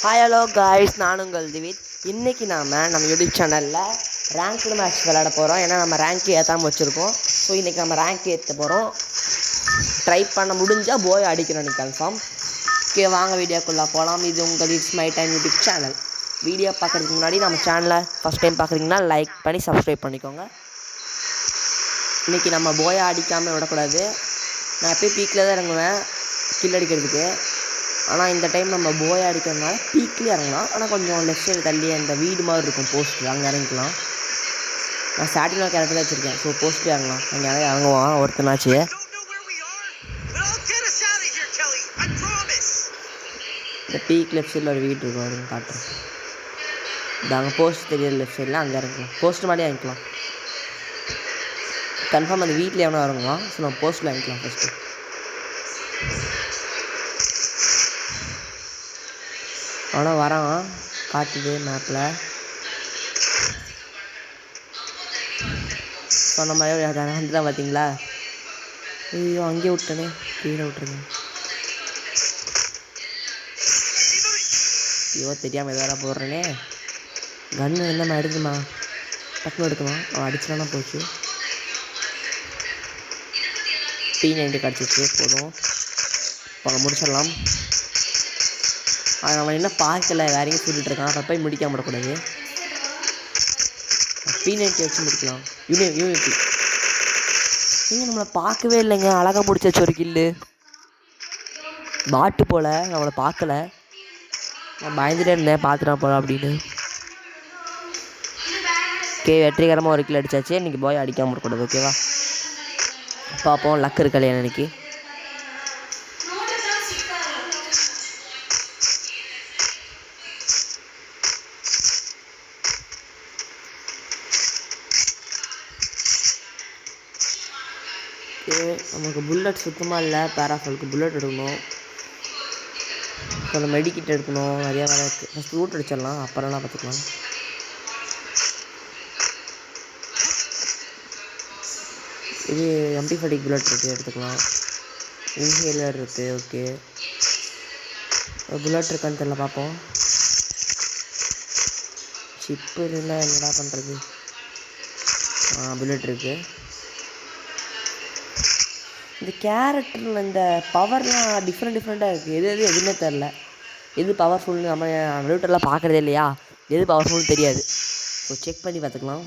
Hi hello guys, நான் உங்கள் திவித். இன்றைக்கி நம்ம யூடியூப் சேனலில் ரேங்க்டு மேட்ச் விளையாட போகிறோம். ஏன்னா நம்ம ரேங்க் ஏற்றாமல் வச்சுருக்கோம். ஸோ இன்றைக்கி நம்ம ரேங்க் ஏற்ற போகிறோம். ட்ரை பண்ண முடிஞ்சால் போய் அடிக்கணும் நீ கன்ஃபார்ம். ஓகே, வாங்க வீடியோக்குள்ளே போகலாம். இது உங்கள் it's my time YouTube channel. Video பார்க்குறதுக்கு முன்னாடி நம்ம சேனலை ஃபஸ்ட் டைம் பார்க்குறீங்கன்னா லைக் பண்ணி சப்ஸ்கிரைப் பண்ணிக்கோங்க. இன்றைக்கி நம்ம போயை அடிக்காமல் விடக்கூடாது. நான் எப்போயும் பீக்கில் தான் இறங்குவேன் கில் அடிக்கிறதுக்கு. ஆனால் இந்த டைம் நம்ம போயை அடிக்கிறதுனால பீக்லேயே இறங்கலாம். ஆனால் கொஞ்சம் லெஃப்ட் சைடு தள்ளி அந்த வீடு மாதிரி இருக்கும் போஸ்ட்டு, அங்கே இறங்கிக்கலாம். நான் ஸ்டார்டிங்கில் கேரக்டர் தான் வச்சுருக்கேன். ஸோ போஸ்ட்டு இறங்கலாம். அங்கே இறங்குவான் ஒருத்தனாச்சு. இந்த பீக் லெஃப்ட் சைடில் ஒரு வீடு இருக்கும், அதுன்னு காட்டுறேன். இந்த அங்கே போஸ்ட் தெரியாது லெஃப்ட் சைடில், அங்கே இறங்கலாம். போஸ்ட்டு மாதிரி இறங்கிக்கலாம். கன்ஃபார்ம் அந்த வீட்டில் எவனோ இறங்குவான். ஸோ நம்ம போஸ்ட்டில் இறங்கிக்கலாம் ஃபஸ்ட்டு. ஆனால் வரான் காட்டுது மேப்பில். சொன்ன மாதிரி வந்துதான் பார்த்தீங்களா? ஐயோ, அங்கேயே விட்டனே, கீழே விட்டுருங்க. ஐயோ, தெரியாமல் எதாவது போடுறேனே. கன்று என்னம்மா எடுக்குமா, டக்குனு எடுக்கணும். அவன் அடிச்சிடானா போச்சு. P90 கிடச்சிச்சு, போதும். இப்போ முடிச்சிடலாம். அவன் என்ன பார்க்கல, வேறையும் சொல்லிட்டு இருக்கான். அதை போய் முடிக்காம விடக்கூடாது. P90 வச்சு முடிக்கலாம். யூனிட்டி நீங்கள் நம்மளை பார்க்கவே இல்லைங்க. அழகாக முடிச்சாச்சு ஒரு கில்லு. பாட்டு போல் நம்மளை பார்க்கல. நான் பயந்துட்டே இருந்தேன் பார்த்துட்டா போல அப்படின்னு. ஓகே, வெற்றிகரமாக ஒரு கில் அடித்தாச்சு. இன்றைக்கி போய் அடிக்காமல் இருக்கக்கூடாது. ஓகேவா, பார்ப்போம். லக் இருக்கலையா இன்னைக்கு. நமக்கு புல்லட் சுத்தமாக இல்லை. பேராஃபாலுக்கு புல்லட் எடுக்கணும். கொஞ்சம் மெடிக்கிட் எடுக்கணும். நிறையா வேலை இருக்குது. ஃபஸ்ட் ரூட் அடிச்சிடலாம், அப்புறம்லாம் பார்த்துக்கலாம். இது MP40 புல்லட் இருக்குது, எடுத்துக்கலாம். இன்ஹேலர் இருக்குது. ஓகே, புல்லட் இருக்கான்னு தெரியல, பார்ப்போம். சிப்பு இல்லை, என்னடா பண்ணுறது. புல்லட் இருக்குது. இந்த கேரக்டரில் இந்த பவர்லாம் டிஃப்ரெண்ட்டாக இருக்குது. எதுவுமே தெரில. எது பவர்ஃபுல்னு நம்ம விளையாட்டெல்லாம் பார்க்குறதே இல்லையா, எது பவர்ஃபுல்னு தெரியாது. ஸோ செக் பண்ணி பார்த்துக்கலாம்.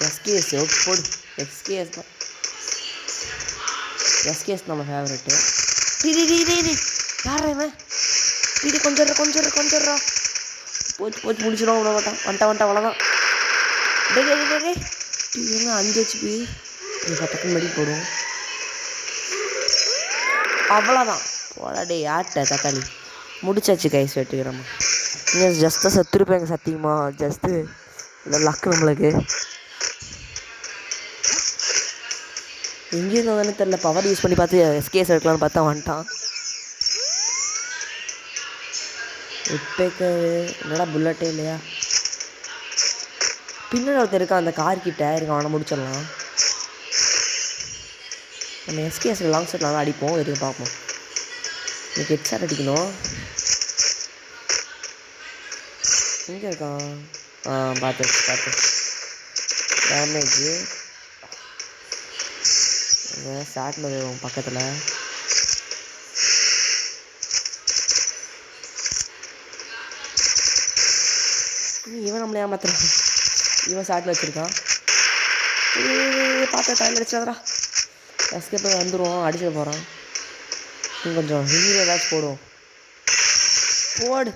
எஸ்கேஎஸ் போடு. எஸ்கேஎஸ் தான். எஸ்கேஎஸ் நம்ம ஃபேவரெட்டு. யார் இவன்? கொஞ்சம் போச்சு முடிச்சிடும். விட மாட்டான். வந்துட்டான் அவ்வளோதான். இவங்க 5 HP 10 மணி போடும். அவ்வளோதான். போடாடே ஆட்ட தக்காளி. முடிச்சாச்சு கைஸ், வெட்டுக்கிறோமா. நீங்கள் ஜஸ்ட்டாக செத்துருப்பேங்க சத்தியமாக. ஜஸ்ட்டு இல்லை லக்கு நம்மளுக்கு. எங்கேயும் தானே தெரில. பவர் யூஸ் பண்ணி பார்த்து எஸ்கேஸ் எடுக்கலான்னு பார்த்தா வந்துட்டான். இப்போக்கு என்னடா புல்லட்டே இல்லையா? பின்னாடி ஒருத்தர் இருக்கான் அந்த கார் கிட்ட இருக்கான். அவனை முடிச்சிடலாம். நம்ம எஸ்கேஎஸ் லாங் ஷாட் நல்லா அடிப்போம். எதுக்கு பார்ப்போம். இன்னைக்கு ஹெட் ஷாட் அடிக்கணும். எங்கே இருக்கான்? பார்த்து டேமேஜ் ஷாட்டில் வரும் பக்கத்தில். இவன் நம்மளே ஏமாத்துறான். இவன் ஷாட்டில் வச்சுருக்கான். பார்த்து டைம் அடிச்சாதரா. எஸ்கேப் வந்துடுவோம். அடிச்சுக்க போகிறான். இன்னும் கொஞ்சம் ஹீரோ ஏதாச்சும் போடுவோம். போடு.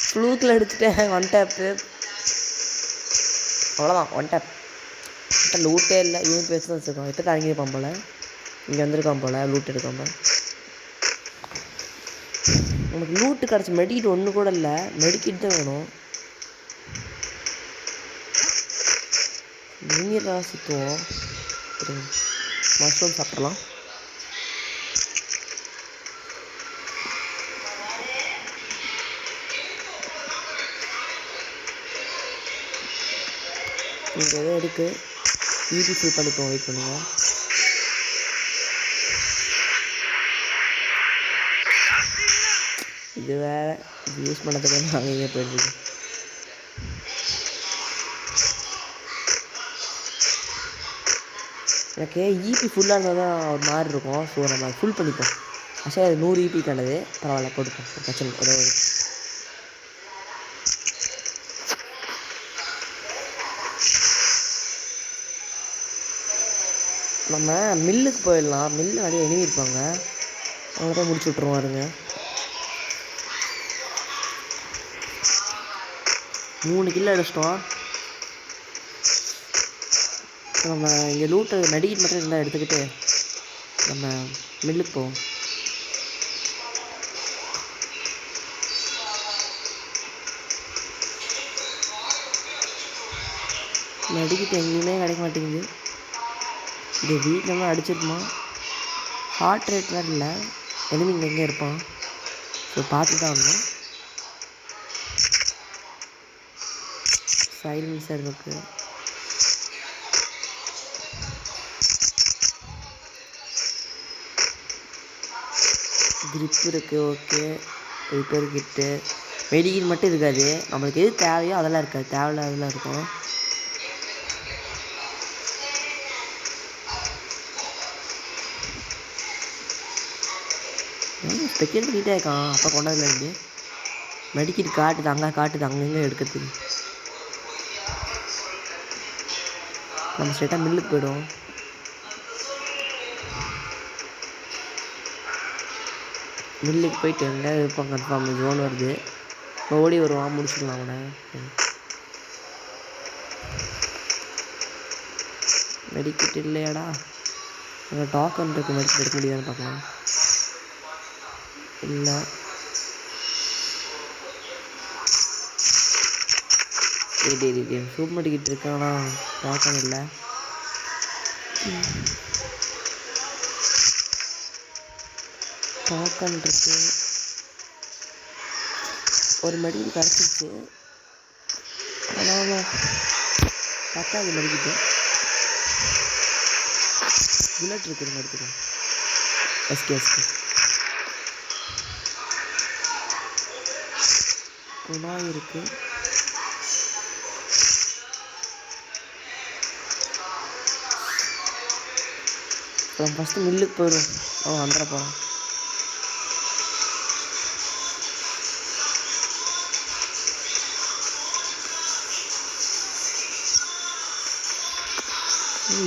ஃப்ளூக்கில் எடுத்துட்டேன். One tape. அவ்வளோதான், ஒன் டேப். லூட்டே இல்லை. இவன் பேசி தான் வச்சுருக்கான். இப்போ தான் இறங்கியிருப்பான் போல். இங்கே வந்திருக்கான் போல் லூட் எடுக்காமல். நமக்கு லூட்டு கிடச்சி மெடிக்கிட் ஒன்று கூட இல்லை. மெடிக்கிட் தான் வேணும். நீராக சுற்றுவோம். மஷ்ரூம் சாப்பிட்றலாம். இங்கே எதுவும் இருக்குது. ஈபி ஃபில் பண்ணிப்போம், வெயிட் பண்ணுங்கள். இது வேறு இது யூஸ் பண்ணதுக்கு நாங்கள் இங்கே போயிட்டுருக்கு. எனக்கு ஈபி ஃபுல்லாக இருந்தால் தான் ஒரு மாதிரி இருக்கும். ஸோ நம்ம ஃபுல் பண்ணிப்போம். ஆக்சுவலாக அது 100 ஈபி கண்டது, பரவாயில்ல போட்டுப்போம், பிரச்சனை ஒரு நம்ம மில்லுக்கு போயிடலாம். மில்லு நிறைய எனிமி இருப்பாங்க, அவங்கள போய் முடிச்சு விட்ருவாருங்க. 3 கிலோ அடிச்சிட்டோம். நம்ம இங்கே லூட்டு மெடிக்கெட் மட்டும் இருந்தால் எடுத்துக்கிட்டு நம்ம மில்லுக்கு போவோம். மெடிக்கெட் எங்கேயுமே கிடைக்க மாட்டேங்குது. இது வீட்டிலலாம் அடிச்சிருப்பான். ஹார்ட் ரேட் வேறு இல்லை, எனிமிங்க எங்கே இருப்பான். ஸோ பார்த்து தான் வரணும். சைலன்சர் இருக்குது. கிரிப் இருக்குது. ஓகே, ரிப்பேர் கிட்டு மெடிக்கெட் மட்டும் இருக்காது. நம்மளுக்கு எது தேவையோ அதெல்லாம் இருக்காது, தேவையில்லாதெல்லாம் இருக்கும். ஸ்பெக்கேட் பண்ணிகிட்டே இருக்கான். அப்போ கொண்டதுலேருந்து மெடிக்கெட் காட்டுது, அங்கங்கே எடுக்கிறதுக்கு. நம்ம ஸ்ட்ரெயிட்டாக மில்லுக்கு போய்டும். மில்லுக்கு போயிட்டு எங்கே இருப்பான் கன்ஃபார்ம். ஜோன் வருது, ஓடி வருவான், முடிச்சுக்கலாம் அவனை. மெடிக்கெட் இல்லையாடா? அங்கே டாக்கன் இருக்குது, மெடிக்கெட் எடுக்க முடியாதுன்னு பார்க்கலாம். இல்லை, சூப் மெடிக்கெட் இருக்கானா? டாக்கன் இல்லை. டாக்கன் இருக்கு, ஒரு மெடிக்கெட் கிடச்சிச்சு. ஆனால் பத்தாவது மெடிக்கெட்டு. புல்லட் இருக்குதுங்க, எடுத்துக்கோங்க. எஸ்கே குணாய் இருக்குது. அப்புறம் ஃபஸ்ட்டு மில்லுக்கு போயிடும். அவன் வந்துட போகிறான்.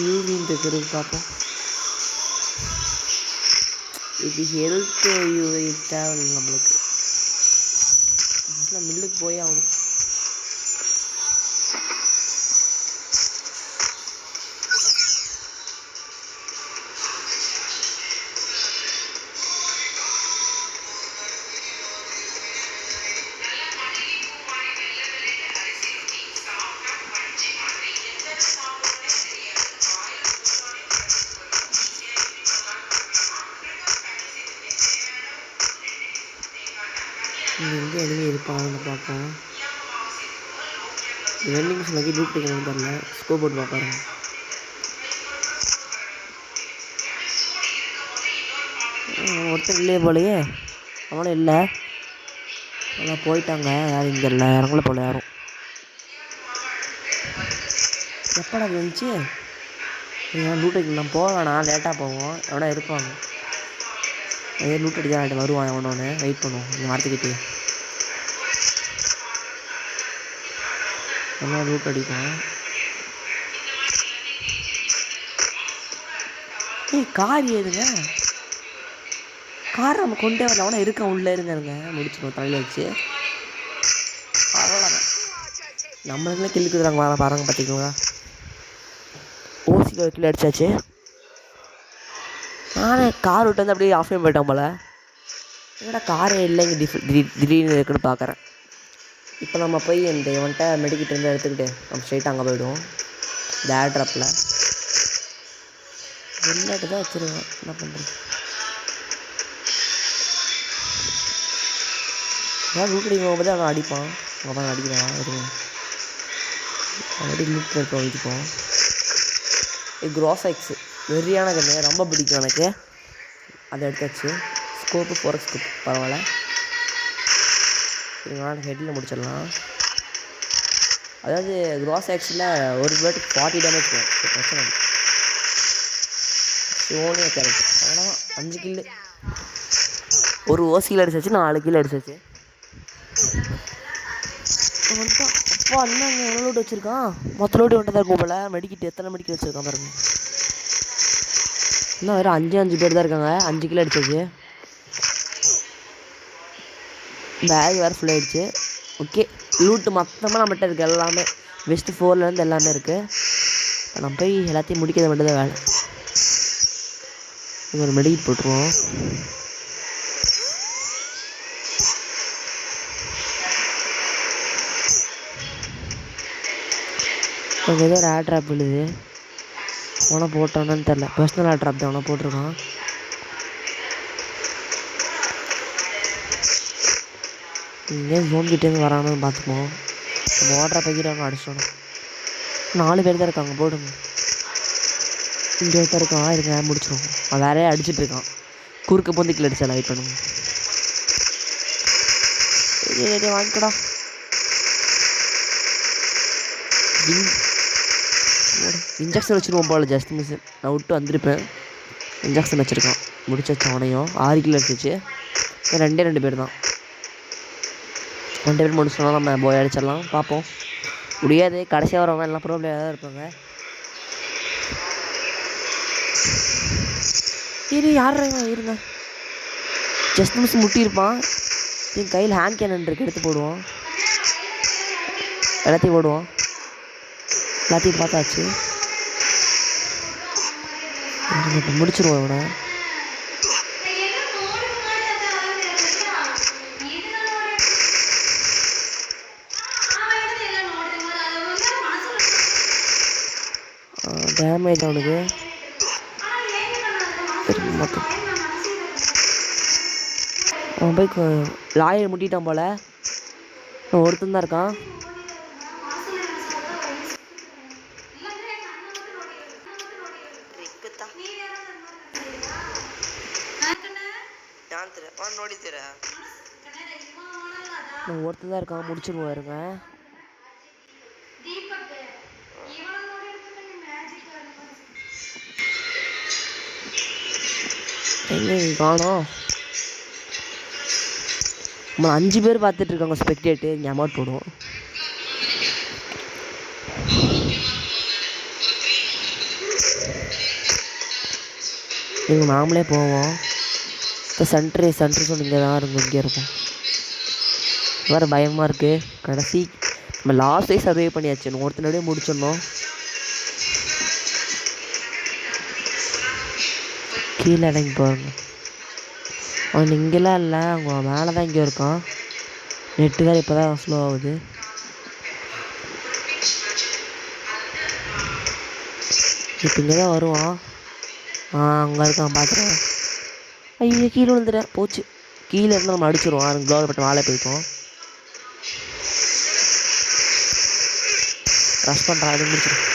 யூவின் இருக்கிறது பார்ப்போம். இது ஹெல்த்து யூவி தேவை நம்மளுக்கு. ஃபஸ்ட்டில் மில்லுக்கு போய் ஆகணும். இங்கே எங்கே எனிமி இருப்பாங்கன்னு பார்ப்போம். வெண்டிங் மிஷின் லூட் பண்ணிக்கணும்னு தெரில. ஸ்கோப் போட்டு பார்ப்பாரு. ஒருத்தர் இல்லையே போலையே. அவனும் இல்லை, ஆனால் போயிட்டாங்க. யாரும் இங்கே இல்லை, இறங்கல போல யாரும். எப்படா வந்துச்சு? லூட் அடிக்கலாம் போக வேணாம், லேட்டாக போவோம். எவனா இருப்பாங்க. அதே லூட் அடிக்க வருவான் எவனோன்னு. வெயிட் பண்ணுவோம் இந்த மரத்துக்கிட்டே. எல்லாம் லூட் அடிப்போம். கார் ஏதுங்க, கார் நம்ம கொண்டே வரல. அவனா இருக்கான், உள்ளே இருங்க முடிச்சிடும் தலையில் வச்சு. அவ்வளோதான், நம்மளுக்குலாம் கில்லுக்குறாங்க. வர பாருங்க, பார்த்திங்களா? ஓசியில் ஒரு கிலோ அடிச்சாச்சு. ஆனால் கார் விட்டு வந்து அப்படியே ஆஃப் போயிட்டான் போல். என்னடா காரே இல்லை இங்கே திடீர்னு இருக்குன்னு பார்க்குறேன். இப்போ நம்ம போய் இந்த இவன்ட்ட மெடிக்கிட்டு இருந்து எடுத்துக்கிட்டு நம்ம ஸ்ட்ரெயிட்டாக அங்கே போய்டுவோம். இந்த ஏர் ட்ராப்பில் வெளிநாட்டு தான் வச்சுருவேன். என்ன பண்ணுறது? ஏன் லூட் அடிக்கும் போது அவன் அடிப்பான். அவங்க தான் அடிக்கிறான். இருங்க, ஆல்ரெடி லூட் இருப்போம். வச்சுப்போம். க்ரோசைக்ஸு வெறியான கன்று, ரொம்ப பிடிக்கும் எனக்கு. அதை எடுத்தாச்சு. ஸ்கோப்பு 4x ஸ்கோப் பரவாயில்ல. இதனால் ஹெட்டில் முடிச்சிடலாம். அதாவது க்ரோசைக்ஸில் ஒரு பேட்டுக்கு 40 டேமேஜ் போகும். பிரச்சனை இல்லை. சோனியா கேரக்டர் அவ்வளோதான். 5 கில்லு, ஒரு ஓசியில் அடிச்சாச்சு, 4 கிலோ அடிச்சாச்சு. அப்பா இன்னும் எவ்வளோ லோடு வச்சுருக்கான்? மொத்த லோடு வந்துட்டு தான் இருக்கும் போல். மெடிக்கிட்டு எத்தனை மெடிக்கிட்டு வச்சுருக்கான் பாருங்க. இன்னும் வேறு 5 பேர் தான் இருக்காங்க. 5 கிலோ அடிச்சாச்சு. பேக் வேறு ஃபுல் ஆகிடுச்சு. ஓகே, லூட்டு மொத்தமாக நம்மகிட்ட இருக்குது. எல்லாமே வெஸ்ட்டு 4லேருந்து எல்லாமே இருக்குது. இப்போ நம்ம போய் எல்லாத்தையும் முடிக்கிறது மட்டும் தான் வேலை. இது ஒரு மெடிக்கிட் போட்டுருவோம். அங்கே ஏதோ ஒரு ஏர் ட்ராப் விழுது. அவனை போட்டானு தெரில. பர்சனல் ஏர் ட்ராப் தான் அவனை போட்டிருக்கான். இங்கே ஜோன் கிட்டேருந்து வரானு பார்த்துப்போம். நம்ம ஓடுற பைக்கிட்டு அவனை அடிச்சிடணும். 4 பேர் தான் இருக்காங்க. போடுங்க. இங்கே ஒருத்தர் இருக்கான். இருங்க முடிச்சிடுவோம். அவன் வேறையே அடிச்சுட்டு இருக்கான். குறுக்க பொந்திக்கில் அடிச்சா லைட் பண்ணுங்க. வாங்கிக்கடா. இன்ஜெக்ஷன் வச்சுருவோம் போல். Just miss. நான் விட்டு வந்திருப்பேன். இன்ஜெக்ஷன் வச்சுருக்கான். முடிச்சாச்சு அவனையும். 6 கிலோ அடிச்சிச்சு. 2 பேர் தான். 2 பேர் முடிச்சோன்னா நம்ம போய் அடிச்சிடலாம். பார்ப்போம். முடியாது. கடைசியாக வரவங்க எல்லாம் ப்ராப்ளம் தான் இருப்பாங்க. யார் இருங்க. Just miss முட்டியிருப்பான். என் கையில் ஹேண்ட் கேனன் இருக்குது. எடுத்து போடுவோம். எல்லாத்தையும் போடுவோம். எல்லாத்தையும் பார்த்தாச்சு. இப்போ முடிச்சிருவோம் இவனை. டேமேஜ் அவனுக்கு மொத்தம். அவன் போய் லாயர் முட்டிட்டான் போல். ஒருத்தன் தான் இருக்கான். ஒருத்தர் தான் இருக்கான். முடிச்சிருவோம் இருங்க. எங்கே காணோம்? நம்ம 5 பேர் பார்த்துட்டு இருக்காங்க. ஸ்பெக்டேட்டு இங்கே அமௌண்ட் போடுவோம். இவங்க நாமளே போவோம். இப்போ சென்ட்ரு சொன்ன இங்கே தான் இருக்கும். இங்கே இருக்கும். வேறு பயமாக இருக்குது. கடைசி நம்ம லாஸ்ட் டே சர்வே பண்ணியாச்சு. ஒருத்தனோடய முடிச்சிடணும். கீழே இறங்கி போகிறோங்க. அவன் இங்கெல்லாம் இல்லை. அவங்க மேலே தான் இங்கே இருக்கான். நெட்டு வேறு இப்போ தான் ஸ்லோ ஆகுது. இப்போ இங்கே தான் வருவான். அங்கே இருக்கான். பார்த்துறேன். ஐயோ கீழே விழுந்துட்டேன். போச்சு. கீழே இருந்து நம்ம அடிச்சிடுவோம். க்ளோவர் பட்டன் மேலே போய்க்கும். ரஷ் பண்ணுறான். அது முடிச்சிடும்.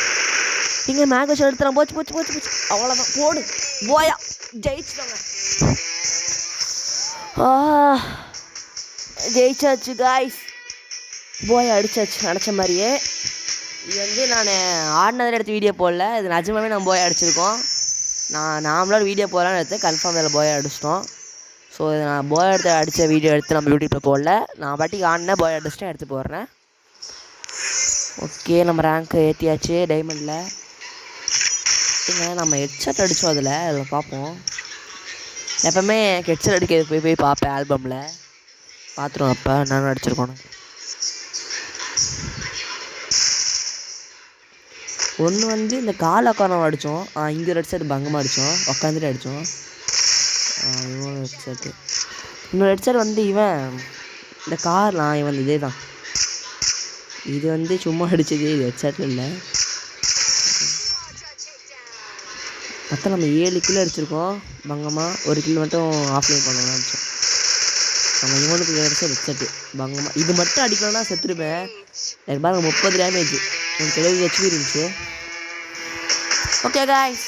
இங்கே மேகஷ் எடுத்துறான். போச்சு. அவ்வளோதான். போடு போயா. ஜெயிச்சிட்டாங்க. ஜெயிச்சாச்சு காய்ஸ். போய் அடிச்சாச்சு. அடித்த மாதிரியே. இது வந்து நான் ஆடினதில் எடுத்து வீடியோ போடல. இது நிஜமாவே நம்ம போய் அடிச்சிருக்கோம். நாமளோட வீடியோ போடலான்னு எடுத்து கன்ஃபார்ம் இதில் போய் அடிச்சிட்டோம். ஸோ இது நான் போய் எடுத்து அடித்த வீடியோ எடுத்து நம்ம யூடியூப்பில் போடல. நான் பாட்டிக்கு ஆடினேன். போய் அடிச்சிட்டேன். எடுத்து போடுறேன். ஓகே, நம்ம ரேங்க் ஏற்றியாச்சு டைமண்டில். ஏங்க நம்ம ஹெட்செட் அடித்தோம். அதில் பார்ப்போம். எப்போவுமே ஹெட்செட் அடிக்கிறது போய் பார்ப்பேன். ஆல்பமில் பார்த்துருவோம். அப்போ நானும் அடிச்சிருக்கோம். ஒன்று வந்து இந்த கால் உட்காரம் அடித்தோம். இங்கே ஒரு ஹெட்செட் பங்கமாக அடித்தோம். உட்காந்துட்டு அடித்தோம். இவன் ஹெட்செட்டு. இன்னொரு ஹெட்செட் வந்து இவன் இந்த கார்லாம் இவன் இதே தான். இது வந்து சும்மா அடித்தது. இது ஹெட்செட்டில் இல்லை. மொத்தம் நம்ம 7 கிலோ அடிச்சிருக்கோம். பங்கமாக 1 கிலோ மட்டும் ஆஃப்லைன் பண்ணலாம் அடித்தோம். நம்ம இவனுக்கு அடித்த ஹெட்செட்டு பங்கமாக. இது மட்டும் அடிக்கணும்னா செத்துருப்பேன். எனக்கு பாருங்க 30 டேமேஜ். எனக்கு 70 ஹெச்பி இருந்துச்சு. Okay guys,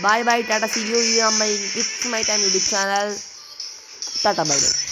bye bye, Tata, see you on my It's My Time YouTube channel. Tata, bye bye.